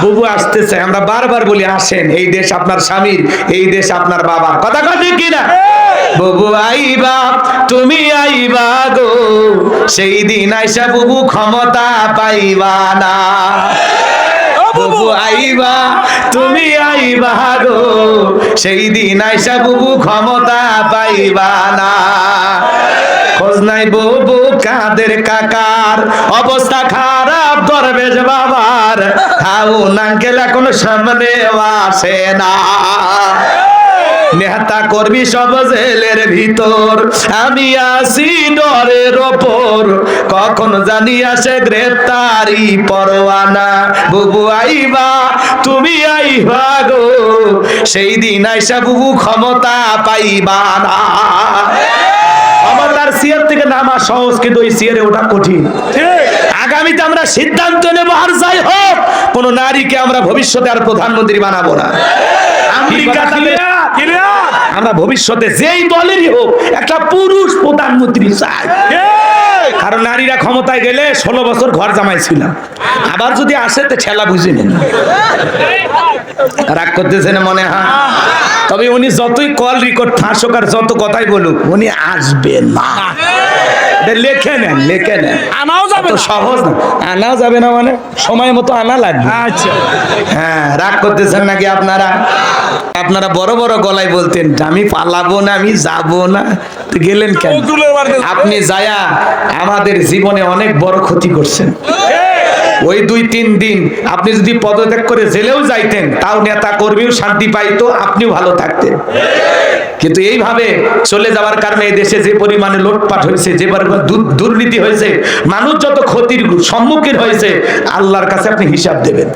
বুবু আসতেছে, আমরা বারবার বলি আসেন, এই দেশ আপনার স্বামীর, এই দেশ আপনার বাবার। কথা কথা কিনা? বুবু আইবা, তুমি আইবা গো, সেই দিন আইসা বুবু ক্ষমতা পাইবা না। বুবু আইবা, তুমি আইবা গো, সেই দিন আইসা বুবু ক্ষমতা পাইবা না। খোঁজ নাই বুবু কাদের কাকার, অবস্থা খারাপ দরবেশ বাবার, হাউন আঙ্কেল এখন সামনে আসে না। নেতা করবি সব জেলের ভিতর, আমি আসি ডরের ওপর, কখন জানি আসে গ্রেফতারি পরোয়ানা। বুবু আইবা, তুমি আইবা গো, সেই দিন আইসা বুবু ক্ষমতা পাইবা না। ক্ষমতার চেয়ার থেকে নামা সহজ, কিন্তু ওই চেয়ারে ওঠা কঠিন। আগামীতে আমরা সিদ্ধান্ত নেব, আর যাই হোক কোন নারীকে আমরা ভবিষ্যতে আর প্রধানমন্ত্রী বানাবো না। আমরা ভবিষ্যতে যেই দলেরই হোক একটা পুরুষ প্রধানমন্ত্রী চাই। কারণ নারীরা ক্ষমতায় গেলে 16 বছর ঘর জামাই ছিলাম, আবার যদি আসে তো ছেলা বুঝে নেন। রাগ করতেছেন মনে হয়? তবে উনি যতই কল রেকর্ড ফাঁসুক আর যত কথাই বলুক, উনি আসবে না। লেখে নেন, লেখে নেন। আনাও যাবে না, সহজ না। আনাও যাবে না মানে সময় মতো আনা লাগবে। আচ্ছা, হ্যাঁ, রাগ করতেছেন নাকি আপনারা? আপনারা বড় বড় গলায় বলতেন আমি পালাবো না, আমি যাব না, তো গেলেন কেন? আপনি যায়া আমাদের জীবনে অনেক বড় ক্ষতি করছেন। ওই 2-3 দিন আপনি যদি পদত্যাগ করে জেলেও যাইতেন, তাও নেতা কর্মীও শান্তি পাইতো, আপনিও ভালো থাকতেন। কিন্তু এইভাবে চলে যাওয়ার কারণে এই দেশে যে পরিমাণে লুটপাট হয়েছে, যে পরিমাণে দুর্নীতি হয়েছে, মানুষ যত ক্ষতির সম্মুখীন হয়েছে, আল্লাহর কাছে আপনি হিসাব দেবেন।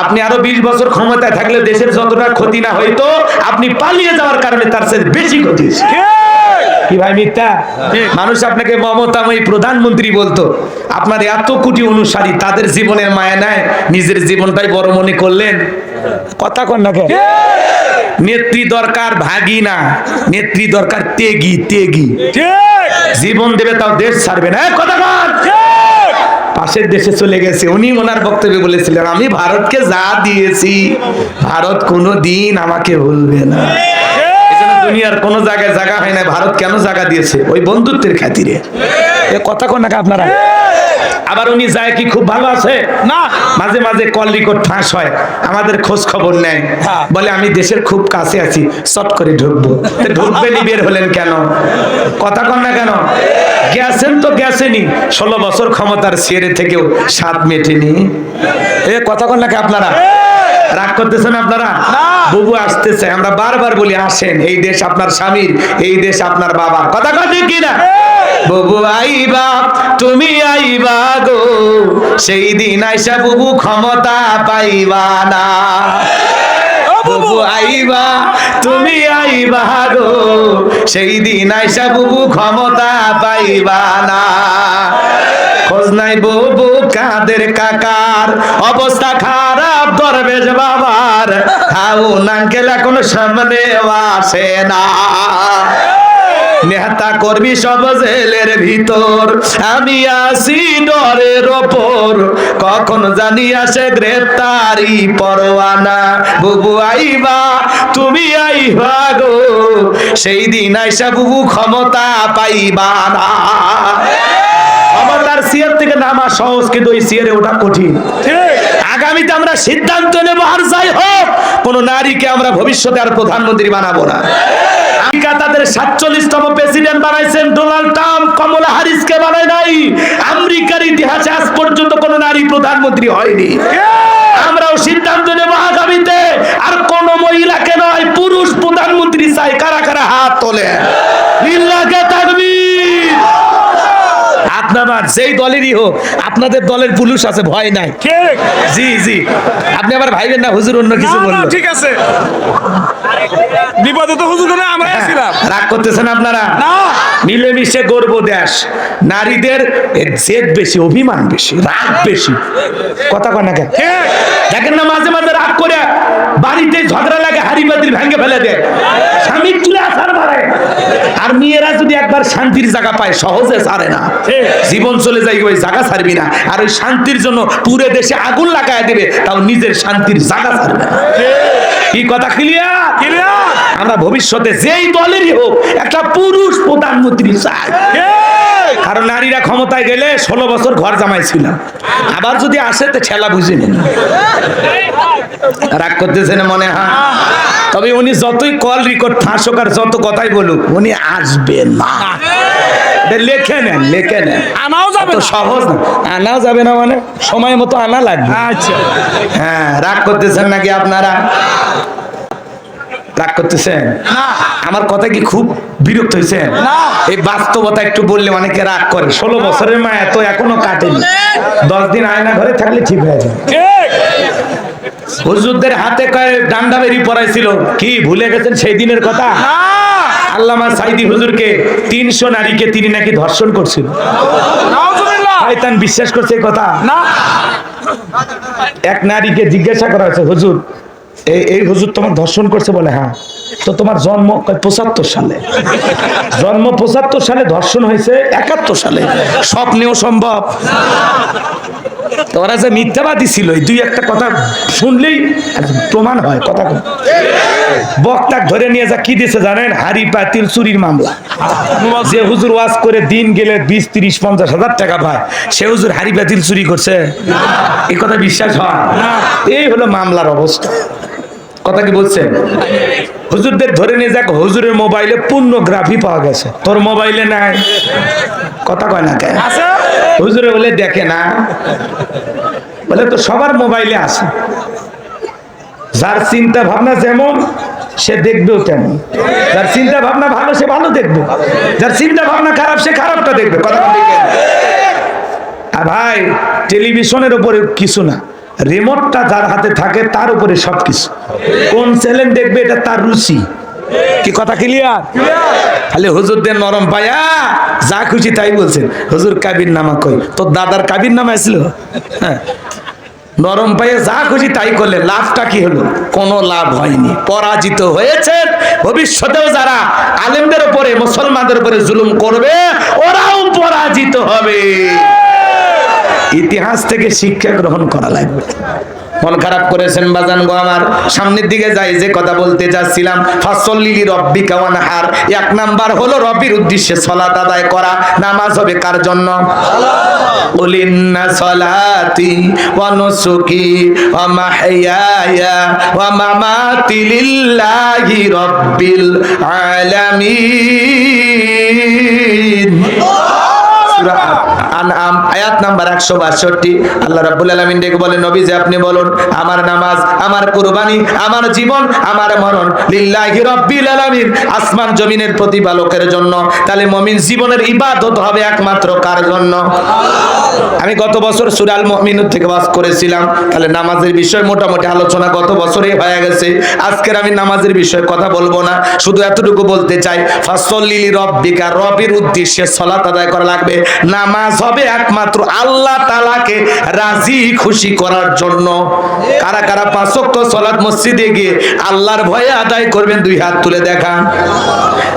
আপনি আরো 20 বছর ক্ষমতায় থাকলে দেশের যতটা ক্ষতি না হইতো, আপনি পালিয়ে যাওয়ার কারণে তার চেয়ে বেশি ক্ষতি হয়েছে। কি ভাই মিথ্যা? মানুষ আপনাকে মমতাময়ী প্রধানমন্ত্রী বলতো, আপনার এত কোটি অনুসারী, তাদের জীবনের মায়া নাই, নিজের জীবনটাই বড় মনে করলেন। কথা কন না কেন? নেত্রী দরকার ভাগি না, নেত্রী দরকার তেগি। তেগি জীবন দেবে, তাও দেশ ছাড়বে না। কথা কন। পাশের দেশে চলে গেছে, উনি ওনার বক্তব্যে বলেছিলেন আমি ভারতকে যা দিয়েছি, ভারত কোনো দিন আমাকে ভুলবে না। দুনিয়ার কোন জায়গায় জায়গা হয় না, ভারত কেন জায়গা দিয়েছে? ওই বন্ধুত্বের খাতিরে। এ কথা কোন না আপনারা? আবার উনি যায় কি খুব ভালো আছে না, মাঝে মাঝে কল রেকর্ড ফাঁস হয়, আমাদের খোঁজ খবর নেয়, বলে আমি দেশের খুব কাছে আছি, চট করে ঢুকবো। ঢুকবেনি, বের হলেন কেন? কথা কন না কেন? গেছেন তো গেছেনি, 16 বছর ক্ষমতার চেয়ারে থেকেও স্বাদ মেটেনি। এ কথা কন নাকি আপনারা? রাগ করতেছেন আপনারা? বুবু আসতেছে, আমরা বারবার বলি আসেন, এই দেশ আপনার স্বামীর, এই দেশ আপনার বাবার। কথা কথা কিনা? বুবু আইবা, তুমি আইবা গো, সেই দিন আইসা বুবু ক্ষমতা পাইবা না। বুবু আইবা, তুমি আইবা গো, সেই দিন আইসা বুবু ক্ষমতা পাইবা না। খোঁজ নাই বুবু কাদের কাকার, অবস্থা খারাপ দরবেশ বাবার, হাউন আঙ্কেল এখন সামনে আসে না। নেতা করবি সব জেলের ভিতর, আমি আসি ডরের ওপর, কখন জানি আসে গ্রেফতারি পরোয়ানা। বুবু আইবা, তুমি আইবা গো, সেই দিন আইসা বুবু ক্ষমতা পাইবা না। ক্ষমতার চেয়ার থেকে নামা সহজ, কিন্তু ওই চেয়ারে ওঠা কঠিন। আগামীতে আমরা সিদ্ধান্ত নেব, আর যাই হোক কোন নারীকে আমরা ভবিষ্যতে আর প্রধানমন্ত্রী বানাবো না। আমেরিকা তাদের 47তম প্রেসিডেন্ট বানাইছেন ডোনাল্ড ট্রাম্প, কমলা হ্যারিসকে বানায় নাই। আমেরিকার ইতিহাসে আজ পর্যন্ত কোন নারী প্রধানমন্ত্রী হয়নি। আমরাও সিদ্ধান্ত নেব আগামীতে আর কোন মহিলাকে নয়, পুরুষ প্রধানমন্ত্রী চাই। কারা কারা হাত তোলে? লিল্লাহে তাকবীর। আপনার যেই দলেরই হোক, আপনাদের দলের পুলিশ আছে, ভয় নাই। ঠিক। জি জি, আপনি আবার ভাইবেন না হুজুর অন্য কিছু বললো। ঠিক আছে, বিপদে তো হুজুর না, আমরা ছিলাম। রাগ করতেছেন আপনারা? না, মিলেমিশে গর্ব দেশ। নারীদের জেদ বেশি, অভিমান বেশি, রাগ বেশি। কথা কয় না কেন? দেখেন না মাঝে মাঝে রাগ করে বাড়িতে ঝগড়া লাগে হাড়ি বাতিল ভেঙে ফেলে দেয়, স্বামী তুলে আসার মারে। আর মেয়েরা যদি একবার শান্তির জায়গা পায় সহজে ছাড়ে না, জীবন চলে যায় ওই জায়গা ছাড়বি না। আর ওই শান্তির জন্য পুরো দেশে আগুন লাগায় দিবে, তাও নিজের শান্তির জায়গা ছাড়বে না। কি কথা ক্লিয়ার? আমরা ভবিষ্যতে যেই দলেরই হোক একটা পুরুষ প্রধানমন্ত্রী চাই, কারণ নারীরা ক্ষমতায় গেলে 16 বছর ঘর জামাই ছিল, আবার যদি আসে তো ছেলা বুঝে নেন। রাগ করতেছেন মনে হয়? তবে উনি যতই কল রেকর্ড ফাঁসুক আর যত কথাই বলুক, উনি আসবে না। লেখে নেন, লেখে নেন। আনাও যাবে তো না। সহজ না, আনাও যাবে না মানে সময় মতো আনা লাগবে। আচ্ছা, হ্যাঁ, রাগ করতেছেন নাকি আপনারা? রাগ করতেছেন? আমার কথা কি খুব বিরক্ত হয়েছেন? এই বাস্তবতা একটু বললে অনেকে রাগ করে। 16 বছরের মায়া তো এখনো কাটেনি, 10 দিন আয়না ঘরে থাকলে ঠিক হয়ে যাবে। হুজুরদের হাতে কয়ে ডান্ডা বেরি পড়াইছিল, কি ভুলে গেছেন সেই দিনের কথা? আল্লামা সাইদি হুজুরকে 300 নারীকে তিনি নাকি ধর্ষণ করছিল। শয়তান বিশ্বাস করছে এই কথা? এক নারীকে জিজ্ঞাসা করা হয়েছে, হুজুর এই হুজুর তোমার ধর্ষণ করছে? বলে হ্যাঁ। তো তোমার জন্ম 75 সালে? জন্ম 75 সালে, ধর্ষণ হয়েছে 71 সালে। স্বপ্নেও সম্ভব? তোরা যে মিথ্যাবাদী ছিল, এই দুই একটা কথা শুনলেই প্রমাণ হয়। কথা বক্তাক ধরে নিয়ে যা কি দিয়েছে জানেন? হাড়ি পাতিল চুরির মামলা। যে হুজুর ওয়াজ করে দিন গেলে 20, 30, 50 হাজার টাকা পায়, সে হুজুর হাড়ি পাতিল চুরি করছে? এই কথা বিশ্বাস হয়? এই হলো মামলার অবস্থা। কথা কি বলছেন? হুজুরদের ধরে নিয়ে যাক, হুজুরের মোবাইলে পূর্ণগ্রাফি পাওয়া গেছে, তোর মোবাইলে নাই। কথা কয় না কেন? হুজুরে বলে দেখে না, বলে তো সবার মোবাইলে আছে। যার চিন্তা ভাবনা যেমন সে দেখবেও তেমন। যার চিন্তা ভাবনা ভালো সে ভালো দেখবে, যার চিন্তা ভাবনা খারাপ সে খারাপটা দেখবে। কথা ঠিক? আর ভাই, টেলিভিশনের উপরে কিছু না, রিমোটটা যার হাতে থাকে তার উপরে সবকিছু। কোন চ্যানেল দেখবে এটা তার রুচি। কি কথা ক্লিয়ার? খালি হুজুরদের নরম পায়া যা খুশি তাই বলছেন। হুজুর কাবির নামা কই? তোর দাদার কাবির নামা ছিল? হ্যাঁ, নরম পায়ে যা খুশি তাই করলে লাভটা কি হলো? কোনো লাভ হয়নি, পরাজিত হয়েছে। ভবিষ্যতেও যারা আলেমদের উপরে, মুসলমানদের উপরে জুলুম করবে, ওরাও পরাজিত হবে। ইতিহাস থেকে শিক্ষা গ্রহণ করা লাগবে। মন খারাপ করেছেন বাজান গো আমার? সামনের দিকে যাই, যে কথা বলতে যাচ্ছিলাম, ফাসল্লি লিরাব্বিকা ওয়ানহার। 1 নাম্বার হলো রবির উদ্দেশ্যে সালাত আদায় করা। নামাজ হবে কার জন্য? কুল ইন্না সালাতি ওয়া নুসুকি ওয়া মাহইয়ায়া ওয়া মামাতি লিল্লাহি রাব্বিল আলামিন। সূরা আনআম আয়াত নাম্বার 162। আল্লাহ রাব্বুল আলামিন ডেকে বলেন, নবী যে আপনি বলুন, আমার নামাজ, আমার কুরবানি, আমার জীবন, আমার মরণ লিল্লাহি রাব্বিল আলামিন, আসমান জমিনের প্রতিপালকের জন্য। তাহলে মুমিন জীবনের ইবাদত হবে একমাত্র কার জন্য? আমি গত বছর সূরা আল মুমিনুন থেকে ওয়াজ করেছিলাম। তাহলে নামাজের বিষয় মোটামুটি আলোচনা গত বছরই হয়ে গেছে। আজকের আমি নামাজের বিষয়ে কথা বলবো না, শুধু এতটুকু বলতে চাই, ফাসল্লি লিরাব্বিকা, রবের উদ্দেশ্যে সালাত আদায় করা লাগবে। নামাজ হবে একমাত্র আল্লাহ তাআলাকে রাজি খুশি করার জন্য। কারা কারা 5 ওয়াক্ত সালাত মসজিদে গিয়ে আল্লাহর ভয়ে আদায় করবেন? 2 হাত তুলে দেখান।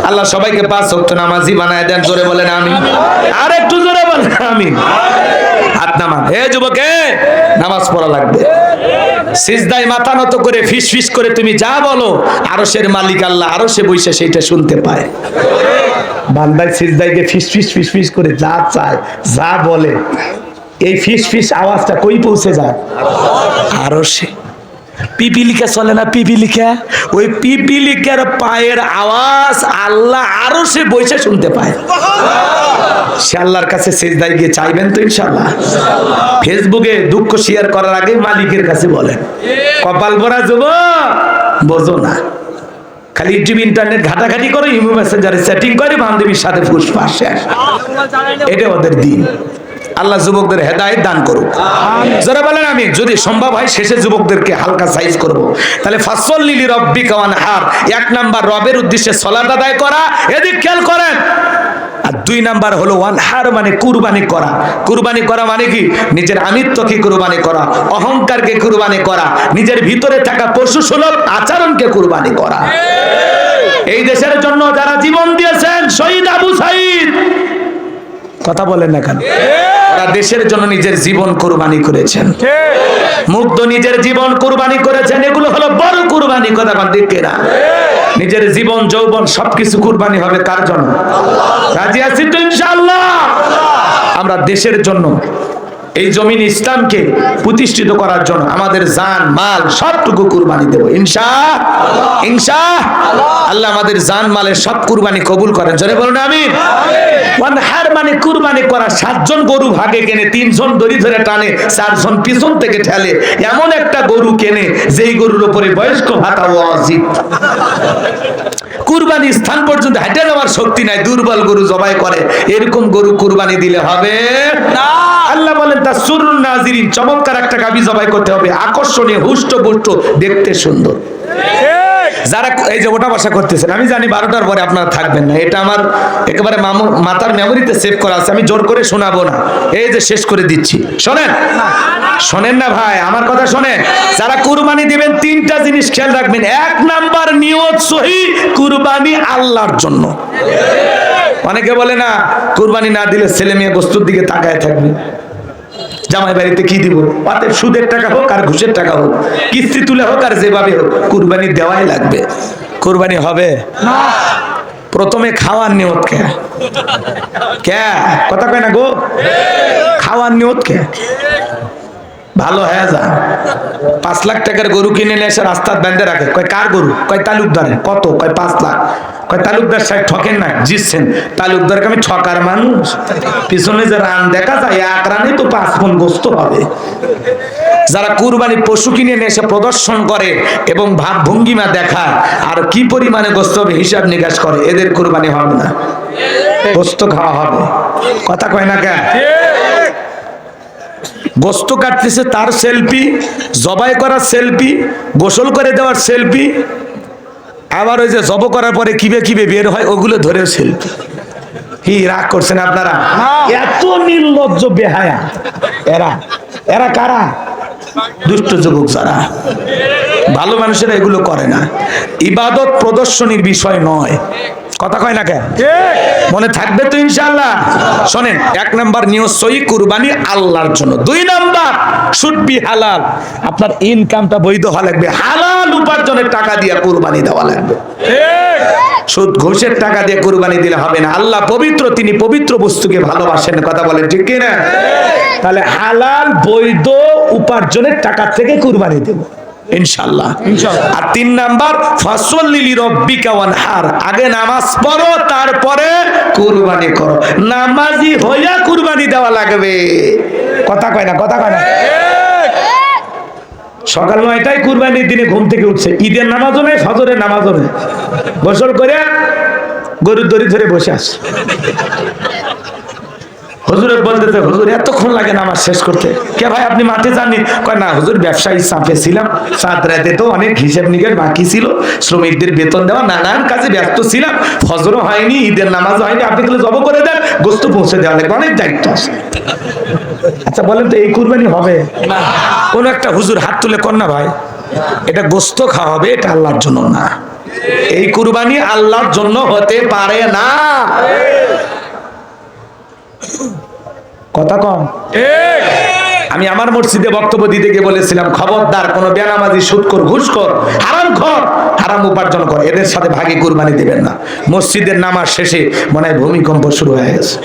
আল্লাহ সবাইকে 5 ওয়াক্ত নামাজি বানায় দেন। জোরে বলেন আমিন। আর একটু জোরে বলেন আমিন। হাত নামান। হে যুবকে, নামাজ পড়া লাগবে। সিজদায় মাথা নত করে ফিস ফিস করে তুমি যা বলো, আরশের মালিক আল্লাহ আরশে বসে সেইটা শুনতে পায়। বান্দার সিজদায় গিয়ে ফিস ফিস ফিস ফিস করে যা চায়, যা বলে, এই ফিস ফিস আওয়াজটা কই পৌঁছে যায়? আরশে। পিপিলিকা চলে না? পিপিলিকা, ওই পিপিলিকার পায়ের আওয়াজ আল্লাহ আরশে বসে শুনতে পায়। সে আল্লাহর কাছে সিজদায় গিয়ে চাইবেন তো ইনশাআল্লাহ? ফেসবুকে দুঃখ শেয়ার করার আগে মালিকের কাছে বলেন। কপাল ভরা যুবক, বোঝো না, খালি ইউটিউব ইন্টারনেট ঘাটাঘাটি করে, ইমো মেসেঞ্জারে চ্যাটিং করে, বান্ধবীর সাথে ফুসফাস শেষ। এটা ওদের দিন। আল্লাহ যুবকদের হেদায়েত দান করুক। যারা বলেন আমি, যদি সম্ভব হয় শেষে যুবকদেরকে হালকা সাইজ করব। তাহলে ফাসল্লি লিরাব্বিকা ওয়ানহার, 1 নাম্বার রবের উদ্দেশ্যে সালাত আদায় করা। এদিক খেয়াল করেন, আর 2 নাম্বার হলো ওয়ানহার মানে কুরবানি করা। কুরবানি করা মানে কি? নিজের আমিত্বকে কুরবানি করা, অহংকারকে কুরবানি করা, নিজের ভিতরে থাকা পশু সুলভ আচরণকে কুরবানি করা। এই দেশের জন্য যারা জীবন দিয়েছেন, শহীদ আবু সাঈদ, কথা বলেন না কেন? ওরা দেশের জন্য নিজের জীবন কুরবানি করেছেন। মুগ্ধ নিজের জীবন কুরবানি করেছেন। এগুলো হলো বড় কুরবানি, কথা বলেন ঠিক কিনা? নিজের জীবন যৌবন সবকিছু কুরবানি হবে কার জন্য? রাজি আছি তো ইনশাআল্লাহ? আমরা দেশের জন্য, এই জমিন ইসলামকে প্রতিষ্ঠিত করার জন্য আমাদের জান মাল সবটুকু কুরবানি দেব ইনশাআল্লাহ। আমাদের জান মালের সব কুরবানি কবুল করেন, জোরে বলুন আমিন। ওয়ানহার মানে কুরবানি করা। 7 জন গরু ভাগে কেনে, 3 জন দড়ি ধরে টানে, 4 জন পিছন থেকে ঠেলে, এমন একটা গরু কেনে যেই গরুর উপরে বয়স্ক ভাতা ওয়াজিব। কুরবানি স্থান পর্যন্ত হেঁটে যাওয়ার শক্তি নাই, দুর্বল গরু জবাই করে, এরকম গরু কুরবানি দিলে হবে না। আল্লাহ বলেন তাসুরুন নাজিরিন, চমৎকার একটা গাভী জবাই করতে হবে, আকর্ষণীয়, হুষ্ট-পুষ্ট, দেখতে সুন্দর। যারা এই যে ওটা বসা করতেছেন, আমি জানি 12টার পরে আপনারা থাকবেন না, এটা আমার একেবারে মাথার মেমোরিতে সেভ করা আছে, আমি জোর করে শোনাবো না, এই যে শেষ করে দিচ্ছি। শোনেন না ভাই, আমার কথা শোনেন। যারা কুরবানি দিবেন 3টা জিনিস খেয়াল রাখবেন। 1 নাম্বার নিয়ত সহিহ, কুরবানি আল্লাহর জন্য। অনেকে বলে না কুরবানি না দিলে ছেলে মেয়ে বস্তুর দিকে তাকায় থাকবে, জামাই বাড়িতে কি দিব, অতএব সুদের টাকা হোক আর ঘুষের টাকা হোক, কিস্তি তুলে হোক আর যেভাবে হোক, কুরবানি দেওয়াই লাগবে। কুরবানি হবে না। প্রথমে খাওয়ার নিয়ত কে কথা কয় না গো, খাওয়ার নিয়ত কে? ভালো হয়ে যা। 5 লাখ টাকার গরু কিনে নিয়ে এসে রাস্তার বেঁধে রাখে, কয় কার গরু? কয় তালুকদারের। কত? কয় 5 লাখ। কয় তালুকদার সাহেব ঠকেন না, জিতছেন। তালুকদারকে আমি ঠকার মানুষ? পিছনে যে রান দেখা যায়, 1 রানে তো 5 মণ গোস্ত হবে। যারা কুরবানি পশু কিনে নিয়ে এসে প্রদর্শন করে এবং ভাব ভঙ্গিমা দেখায় আর কি পরিমাণে গোস্ত হবে হিসাব নিকাশ করে, এদের কুরবানি হবে না, গোস্ত খাওয়া হবে। কথা কয় না কেন? গোস্ত কাটতেছে তার সেলফি, জবাই করার সেলফি, গোসল করে দেওয়ার সেলফি, আবার ওই যে জব করার পরে কিবে কিবে বের হয় ওগুলো ধরে সেলফি। কি রাগ করছেন আপনারা? এত নির্লজ্জ বেহায়া এরা কারা? দুষ্ট যুবক যারা। ভালো মানুষেরা এগুলো করে না। ইবাদত প্রদর্শনীর বিষয় নয়, কথা কয় না কেন? মনে থাকবে তো ইনশাআল্লাহ। শোনেন, 1 নাম্বার নিয়ত সহিহ, কুরবানি আল্লাহর জন্য। 2 নাম্বার শুড বি হালাল, আপনার ইনকামটা বৈধ হওয়া লাগবে, হালাল উপার্জনের টাকা দিয়ে কুরবানি দেওয়া লাগবে। সুদ ঘুষের টাকা দিয়ে কুরবানি দিলে হবে না। আল্লাহ পবিত্র, তিনি পবিত্র বস্তুকে ভালোবাসেন, কথা বলেন ঠিক কি না? তাহলে হালাল বৈধ উপার্জনের টাকা থেকে কুরবানি দেব ইনশাআল্লাহ। আর 3 নাম্বার ফাসল্লি লিরাব্বিকা ওয়ানহার, আগে নামাজ পড়ো তারপরে কুরবানি করো। নামাজি হইয়া কুরবানি দেওয়া লাগবে, কথা কয় না? সকাল 9টায় কুরবানির দিনে ঘুম থেকে উঠছে, ঈদের নামাজও নেই, ফজরের নামাজও নেই, গোসল করে গরুর দড়ি ধরে বসে আছে। হুজুরে বলতেছে, হুজুর এতক্ষণ লাগে নামাজ শেষ করতে। কে ভাই আপনি মাঠে যাননি? কয় না হুজুর, ব্যবসায়ী চাপে ছিলাম, সাত রাতে তো অনেক হিসেব নিকেশ বাকি ছিল, শ্রমিকদের বেতন দেওয়া, নানান কাজে ব্যস্ত ছিলাম, ফজরও হয়নি, ঈদের নামাজও হয়নি, আপনি তাহলে জব করে দেন, গোস্ত পৌঁছে দেওয়া লাগবে, অনেক দায়িত্ব আছে। আচ্ছা বলেন তো, এই কুরবানি হবে? কোন একটা হুজুর হাত তুলে কর না ভাই, এটা গোস্ত খাওয়া হবে, এটা আল্লাহর জন্য না। এই কুরবানি আল্লাহর জন্য হতে পারে না, কথা কম। আমি আমার মসজিদে বক্তব্য দিতে গিয়ে বলেছিলাম, খবরদার কোন বেনামাজি, সুদখোর, ঘুষখোর, হারামখোর, হারাম উপার্জন করে, এদের সাথে ভাগে কুরবানি দিবেন না। মসজিদের নামাজ শেষে মনে হয় ভূমিকম্প শুরু হয়ে গেছে।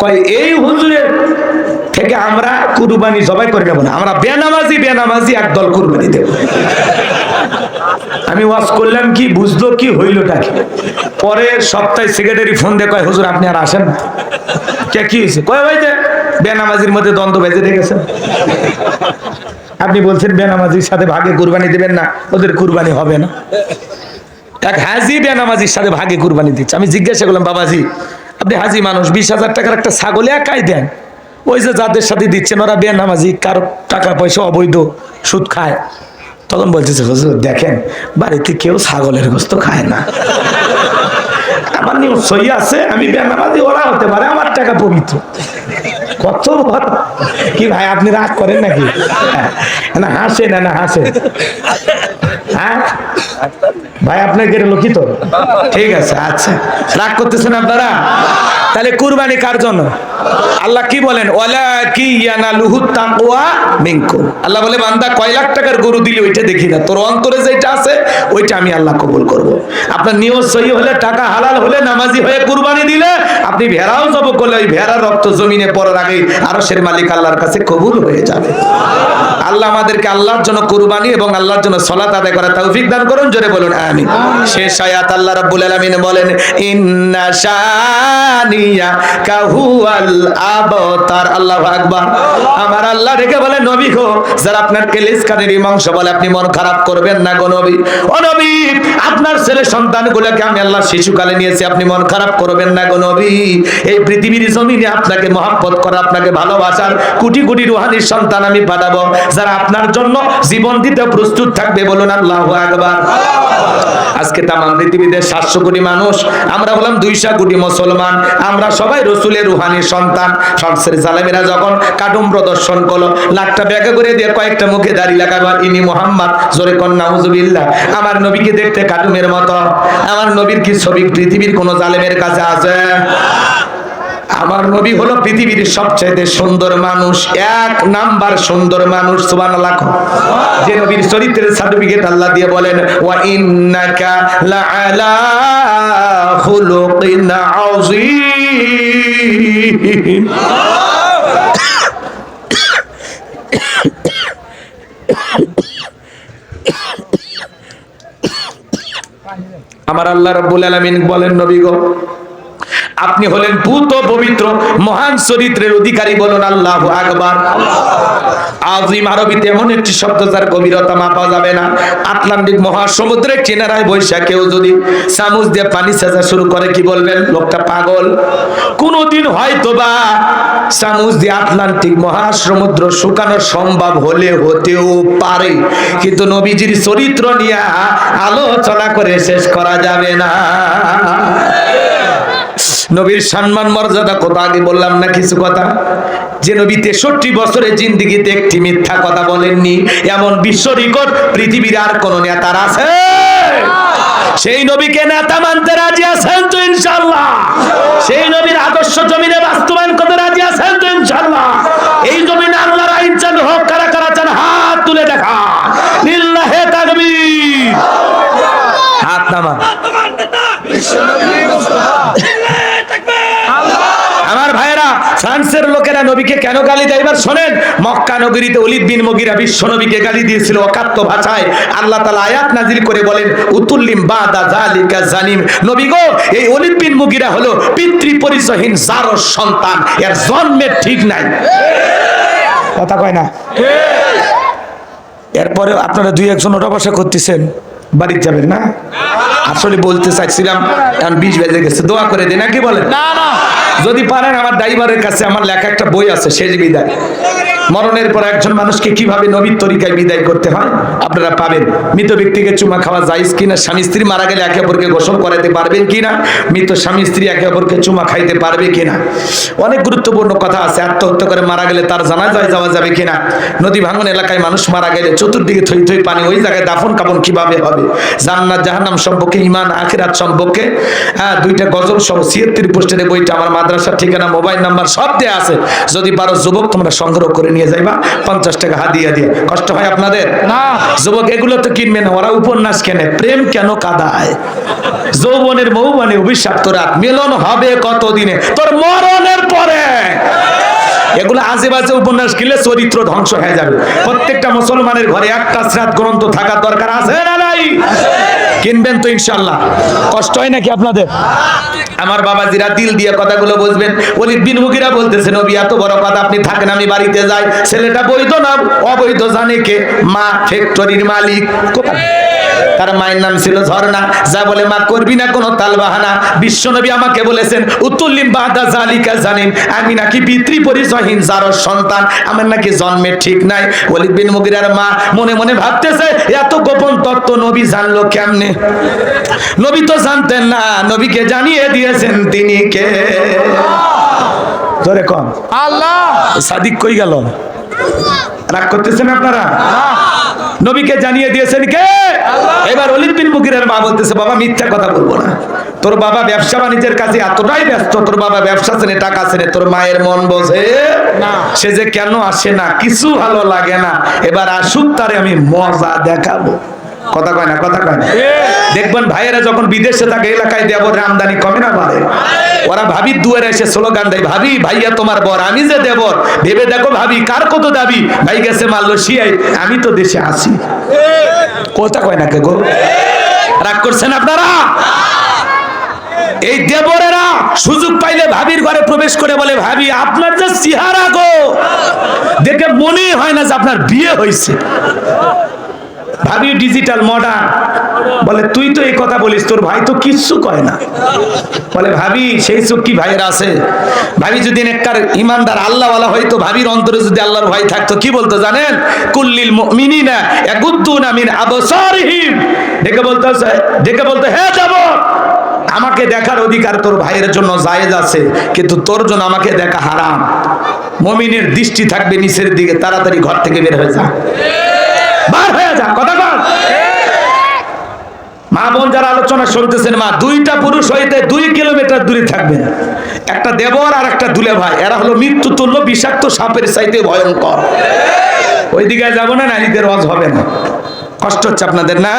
কয় এই হুজুরের থেকে আমরা কুরবানি জবাই করে নেব না, আমরা বেনামাজি একদল কুরবানি দেব। আমি ওয়াজ করলাম, কি বুঝলো, কি হইলটা কি? পরের সপ্তাহে সেক্রেটারি ফোন দিয়ে কয়, হুজুর আপনি আর আসেন না। কি হয়েছে? কয় ভাই যে বেনামাজির মধ্যে দ্বন্দ্ব বেজে রেখেছেন, আপনি বলছেন বেনামাজির সাথে ভাগে কুরবানি দিবেন না, ওদের কুরবানি হবে না। এক হাজি বেনামাজির সাথে ভাগে কুরবানি দিচ্ছে। আমি জিজ্ঞাসা করলাম, বাবাজি আপনি হাজি মানুষ, 20,000 টাকার একটা ছাগলে একাই দেন, ওই যে যাদের সাথে দিচ্ছেন ওরা বেনামাজি, কারো টাকা পয়সা অবৈধ, সুদ খায়। তখন বলতেছে, হুজুর দেখেন বাড়িতে কেউ ছাগলের গোস্ত খায় না, আমার নিয়ম সই আছে, আমি বেনামাজি, ওরা হতে পারে, আমার টাকা পবিত্র। কত বড় কি ভাই, আপনি রাগ করেন নাকি? না হাসে, না হাসে। হ্যাঁ ভাই, আপনার গেটে লোকিত, ঠিক আছে। আচ্ছা, রাগ করতেছেন আপনারা? তাহলে কুরবানি কার জন্য? আল্লাহ কি বলেন? ওয়ালাকি ইয়ানালুহুত তাকওয়া মিনকুম। আল্লাহ বলে, বান্দা কয় লাখ টাকার গরু দিলে ওইটা দেখি না, তোর অন্তরে যেটা আছে ওইটা আমি আল্লাহ কবুল করব। আপনার নিয়ত সহি হলে, টাকা হালাল হলে, নামাজি হয়ে কুরবানি দিলে, আপনি ভেড়াও জব করলে ওই ভেড়ার রক্ত জমিনে পড়ার আগেই আরশের মালিক আল্লাহর কাছে কবুল হয়ে যাবে। আল্লাহ আমাদেরকে আল্লাহর জন্য কুরবানি এবং আল্লাহর জন্য সালাত আদায় করার তৌফিক দান করুন। জোরে বলুন আমিন। শেষ আয়াত আল্লাহ রাব্বুল আলামিন বলেন, ইন্না শানিয়া কাহুয়াল আবতার। আল্লাহু আকবার। আমার আল্লাহ রেখে বলে, নবী গো, যারা আপনার কেলিস কানের মাংস বলে, আপনি মন খারাপ করবেন না গো নবী। ও নবী, আপনার ছেলে সন্তানগুলোকে আমি আল্লাহ শিশুকালে নিয়েছি, আপনি মন খারাপ করবেন না গো নবী। এই পৃথিবীর জমিনে আপনাকে মহব্বত করা, আপনাকে ভালোবাসার কোটি কোটি রুহানির সন্তান আমি পাঠাবো, যারা আপনার জন্য জীবন দিতে প্রস্তুত থাকবে। বলুন আল্লাহু আকবার। আজকে তামাম পৃথিবীতে 700 কোটি মানুষ, আমরা হলাম 200 কোটি মুসলমান, আমরা সবাই রসুলের রুহানির সন্তান। শামসের জালেমেরা যখন কাটুম প্রদর্শন করলো, লাখটা ব্যাগে করে দিয়ে কয়েকটা মুখে দাড়ি লাগাবো, ইনি মুহাম্মদ, জোরে কোন নাউজুবিল্লাহ। আমার নবীকে দেখতে কাটুমের মতো, আমার নবীর কি ছবি পৃথিবীর কোন জালেমের কাছে আছে? আমার নবী হলো পৃথিবীর সবচেয়ে সুন্দর মানুষ, 1 নাম্বার সুন্দর মানুষ। সুবহানাল্লাহ। যে নবীর চরিত্রের সার্টিফিকেট আল্লাহ দিয়ে বলেন, ওয়া ইন্নাকা লাআলা খুলুকিন আযীম। আমার আল্লাহ রাব্বুল আলামিন বলেন, নবী গো, আপনি হলেন পুত পবিত্র মহান চরিত্রের অধিকারী। বলুন আল্লাহু আকবার। আযীম আরবিতে এমন একটি শব্দ যার গভীরতা মাপা যাবে না। আটলান্টিক মহাসমুদ্রের কিনারায় বৈশা কেউ যদি চামচ দিয়ে পানি ছেঁচা শুরু করে, কি বলবেন? লোকটা পাগল। কোনদিন হয়তোবা চামচ দিয়ে আটলান্টিক মহাসমুদ্র শুকানো সম্ভব হতেও পারে, কিন্তু নবীজির চরিত্র নিয়ে আলোচনা করে শেষ করা যাবে না। নবীর সম্মান মর্যাদা কত আগে বললাম না কিছু কথা। যে নবী 63 বছরে জিন্দেগিতে একটি মিথ্যা কথা বলেননি, এমন বিশ্ব রেকর্ড পৃথিবীর আর কোন নেতার আছে? সেই নবীকে নেতা মানতে রাজি আছেন তো ইনশাআল্লাহ? সেই নবীর আদর্শ জমিনে বাস্তবায়ন করতে রাজি আছেন তো ইনশাআল্লাহ? এই জমিনে আল্লাহর আইন চালু হোক, কারা কারা চান হাত তুলে দেখা। লিল্লাহে তাকবীর। হাত নামা। আমার ভাইরা, ফ্রান্সের লোকেরা নবীকে কেন গালি দেয় এবার শোনেন। মক্কা নগরীতে ওলীদ বিন মুগীরা বিশ্ব নবীকে গালি দিয়েছিল অকাত্য ভাষায়। আল্লাহ তাআলা আয়াত নাজিল করে বলেন, উতুল্লিম বাদা যালিকা জানিম। নবী গো, এই ওলীদ বিন মুগীরা হলো পিতৃ পরিচয়হীন জারজ সন্তান, এর জন্মের ঠিক নাই। কথা কয় না? এরপরে আপনারা 2-1 জন ওটা বসা করতেছেন, বাড়ি যাবেন না? আসলে বলতে চাইছিলাম, এখন 20 বেজে গেছে, দোয়া করে দিন। নাকি বলেন? যদি পারেন, আমার ড্রাইভারের কাছে আমার লেখা একটা বই আছে, শেষ বিদায়। মরণের পর একজন মানুষকে কিভাবে নবীর তরিকায় বিদায় করতে হয় আপনারা পাবেন। মৃত ব্যক্তিকে চুমা খাওয়া জায়েজ কিনা, স্বামী স্ত্রী মারা গেলে একে অপরকে গোসল করাতে পারবেন কিনা, মৃত স্বামী স্ত্রী একে অপরকে চুমা খাইতে পারবে কিনা, অনেক গুরুত্বপূর্ণ কথা আছে। আত্মহত্যা করে মারা গেলে তার জানাজায় যাওয়া যাবে কিনা, নদী ভাঙন এলাকায় মানুষ মারা গেলে চতুর্দিকে থই থই পানি, ওই জায়গায় দাফন কাফন কিভাবে হবে, জান্নাত জাহান্নাম সম্পর্কে, ঈমান আখিরাত সম্পর্কে 2টা গজল সহ 76 পৃষ্ঠার বইটা আমার মাদ্রাসার ঠিকানা, মোবাইল নাম্বার সব দেয়া আছে। যদি পারো যুবক তোমরা সংগ্রহ করে নিয়ে যাইবা, 50 টাকা হাদিয়া দিয়ে। কষ্ট হয় আপনাদের না? যুবক এগুলো তো কিনবে না, ওরা উপন্যাস কেনে। প্রেম কেন কাঁদায়, যৌবনের মৌবনে অভিশপ্ত রাত, মিলন হবে কতদিনে, তোর মরণের পরে। এগুলো আজে বাজে উপন্যাস কিনলে চরিত্র ধ্বংস হয়ে যাবে। প্রত্যেকটা মুসলমানের ঘরে একটা সিরাত গ্রন্থ থাকার দরকার আছে না নাই? কিনবেন তো ইনশাআল্লাহ। কষ্ট হয় নাকি আপনাদের? আমার বাবাজিরা দিল দিয়ে কথাগুলো বুঝবেন। ওলীদ বিন মুগীরা বলতেছে, নবী এত বড় কথা, আপনি থাকেন, আমি বাড়িতে যাই। ছেলেটা বৈধ না অবৈধ জানে কে? মা ফ্যাক্টরির মালিক। কোথায় তার মায়ের নাম ছিল ঝর্ণা। যা বলে মা করবি না কোনো তালবাহানা। বিশ্বনবী আমাকে বলেছেন উতুল্লিম বাদা জালিকা জানিম, আমি নাকি পিতৃ পরিচয়হীন জারজ সন্তান, আমার নাকি জন্মের ঠিক নাই। ওয়ালিদ বিন মুগিরার মা মনে মনে ভাবতেছে এত গোপন তত্ত্ব নবী জানলো কেমনে? নবী তো জানতেন না, নবীকে জানিয়ে দিয়েছেন তিনি কে? ধরে কম আল্লাহ। সাদিক কই গেল? রাগ করতেছেন আপনারা? নবীকে জানিয়ে দিয়েছেন কে? এবার ওয়ালিদ বিন মুগিরার মা বলতেছে বাবা মিথ্যা কথা বলবো না, তোর বাবা ব্যবসা বাণিজ্যের কাছে এতটাই ব্যস্ত, তোর বাবা ব্যবসা চেনে টাকা চেনে, তোর মায়ের মন বোঝে না, সে যে কেন আসে না, কিছু ভালো লাগে না, এবার আসুক তারে আমি মজা দেখাবো। কথা কয় না, কথা কয় না। দেখবেন ভাইয়েরা যখন বিদেশে থাকে এলাকায় দেবর আমদানি কমে না বাড়ে? ওরা ভাবির দুয়ারে এসে স্লোগান দেয়, ভাবি ভাইয়া তোমার বর, আমি যে দেবর, ভেবে দেখো ভাবি কার কত দাবি, ভাই গেছে মালয়েশিয়ায়, আমি তো দেশে আছি। কথা কয় না কে গো? রাগ করছেন আপনারা? এই দেবরেরা সুযোগ পাইলে ভাবির ঘরে প্রবেশ করে বলে ভাবি আপনার যে চেহারা গো, দেখে মনে হয় না যে আপনার বিয়ে হয়েছে। ভাবি ডিজিটাল মডার্ন, বলে তুই তো এই কথা বলিস, তোর ভাই তো কিচ্ছু কয় না। বলে ভাবি সেই চোখ কি ভাইয়ের আছে? ভাবি যদি নেককার ইমানদার আল্লাহওয়ালা হয়তো, ভাবির অন্তরে যদি আল্লাহর ভয় থাকতো, কি বলতো জানেন? কুল্লিল মুমিনিনা ইয়াগুদ্দুনা মিন আবসারিহিম, ডেকে বলতো হে দেবর, আমাকে দেখার অধিকার তোর ভাইয়ের জন্য জায়েজ আছে, কিন্তু তোর জন্য আমাকে দেখা হারাম। মুমিনের দৃষ্টি থাকবে নিচের দিকে, তাড়াতাড়ি ঘর থেকে বের হয়ে যা, বার হয়ে যা। কথা বল। মা বোন যারা আলোচনা শুনতেছেন, মা দুইটা পুরুষ হইতে 2 কিলোমিটার দূরে থাকবেন, একটা দেবর আর একটা দুলে ভাই, এরা হলো মৃত্যু তুল্য বিষাক্ত সাপের চাইতে ভয়ঙ্কর। ওইদিকে যাবো না, নারীদের ওয়াজ হবে না। কষ্ট হচ্ছে আপনাদের না?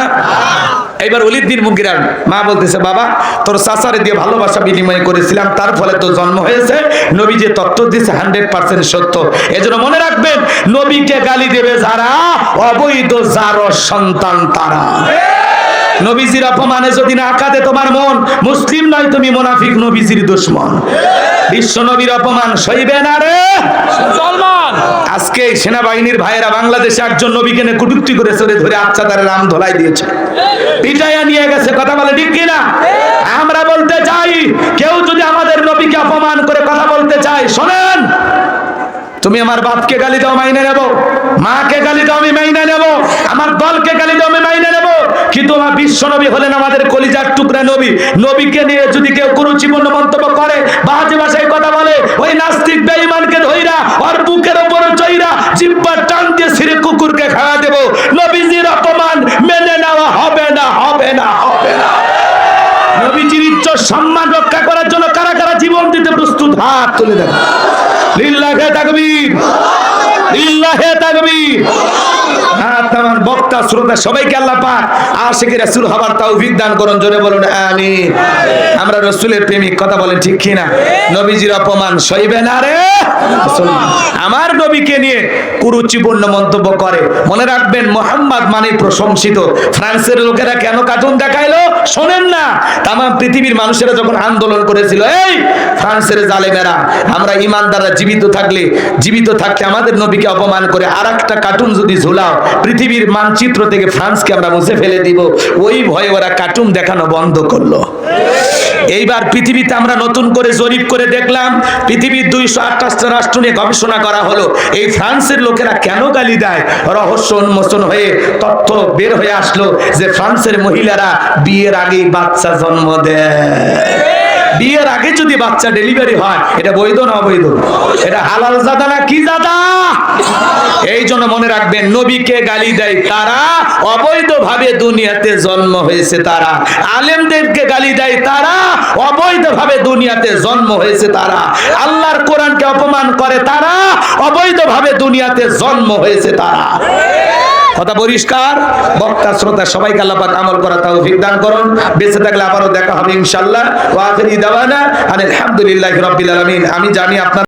এইবার ওয়ালিদ বিন মুগিরার মা বলতেছে বাবা তোর চাচারে দিয়ে ভালোবাসা বিনিময় করেছিলাম, তার ফলে তো জন্ম হয়েছে। নবী যে তত্ত্ব দিয়েছে 100% সত্য। এজন্য মনে রাখবেন, নবীকে গালি দেবে যারা, অবৈধ জারজ সন্তান তারা। নবীজির অপমানে যদি না কাঁদে তোমার মন, মুসলিম নয় তুমি মুনাফিক, নবীজির দুশমন। বিশ্ব নবীর অপমান সইবে না রে মুসলমান। আজকে সেনাবাহিনীর ভাইয়েরা বাংলাদেশে একজন নবীকে নিয়ে কটূক্তি করে চলে ধরে আচ্ছাদারের নাম ধোলাই দিয়েছে, পিটাইয়া নিয়ে গেছে। কথা বলে ঠিক কিনা? আমরা বলতে চাই, কেউ যদি আমাদের নবীকে অপমান করে কথা বলতে চায়, শোনেন, তুমি আমার বাপকে গালি দাও মাইনে নেব, মাকে গালি দাও আমি মাইনে নেব, আমার দলকে গালি দাও আমি মাইনে নেব, কিন্তু আমার বিশ্ব নবী হলেন আমাদের কলিজার টুকরা নবী। নবীকে নিয়ে যদি কেউ কুরুচিপূর্ণ মন্তব্য করে, বাজে ভাষায় কথা বলে, ওই নাস্তিক বেঈমানকে ধইরা ওর বুকের উপরে চইরা জিহ্বা টান দিয়ে ছিঁড়ে কুকুরকে খাওয়া দেব। নবীজির অপমান মেনে নেওয়া হবে না, হবে না, হবে না। নবীজির ইজ্জত সম্মান রক্ষা করার জন্য কারা কারা জীবন দিতে প্রস্তুত, হাত তুলে দেন। লিল্লাহে তাকবীর, লিল্লাহে তাকবীর। আমার বক্তা শ্রোতা সবাইকে আল্লাহ পাক আশিকি রাসূল হবার তৌফিক দান করুন, জোরে বলুন আমিন। আমরা রাসূলের প্রেমিক, কথা বলেন ঠিক কিনা? নবীজির অপমান সইবে না রে মুসলমান। আমার নবীকে নিয়ে কুরুচিপূর্ণ মন্তব্য করে, মনে রাখবেন মুহাম্মদ মানে প্রশংসিত। ফ্রান্সের লোকেরা কেন কার্টুন দেখাইলো শোনেন না? তাম পৃথিবীর মানুষেরা যখন আন্দোলন করেছিল, এই ফ্রান্সের জালেমেরা, আমরা ইমানদাররা জীবিত থাকতে আমাদের নবীকে অপমান করে আরেকটা কার্টুন যদি ঝুলাও, পৃথিবীর মানচিত্র থেকে ফ্রান্সকে আমরা মুছে ফেলে দিব। ওই ভয়ে ওরা কার্টুন দেখানো বন্ধ করলো। এইবার পৃথিবীতে আমরা নতুন করে জরিপ করে দেখলাম, পৃথিবীর 228টা রাষ্ট্র নিয়ে গবেষণা করা হলো, এই ফ্রান্সের লোকেরা কেন গালি দেয়। রহস্য উন্মোচন হয়ে তথ্য বের হয়ে আসলো যে ফ্রান্সের মহিলারা বিয়ের আগেই বাচ্চা জন্ম দেয়। বিয়ের আগে যদি বাচ্চা ডেলিভারি হয়, এটা বৈধ না অবৈধ? এটা হালাল জাদা না কি জাদা? এই জন্য মনে রাখবেন, নবীকে গালি দেয় তারা, অবৈধভাবে দুনিয়াতে জন্ম হয়েছে তারা। আলেমদেরকে গালি দেয় তারা, অবৈধভাবে দুনিয়াতে জন্ম হয়েছে তারা। আল্লাহর কোরআনকে অপমান করে তারা, অবৈধভাবে দুনিয়াতে জন্ম হয়েছে তারা। কথা পরিষ্কার? বক্তা শ্রোতা সবাইকে আল্লাহ পাক আমল করা তৌফিক দান করুন। বেঁচে থাকলে আবারও দেখা হবে ইনশাআল্লাহ। ওয়া আখিরি দাওয়ানা আলহামদুলিল্লাহি রাব্বিল আলামিন। আমি জানি আপনার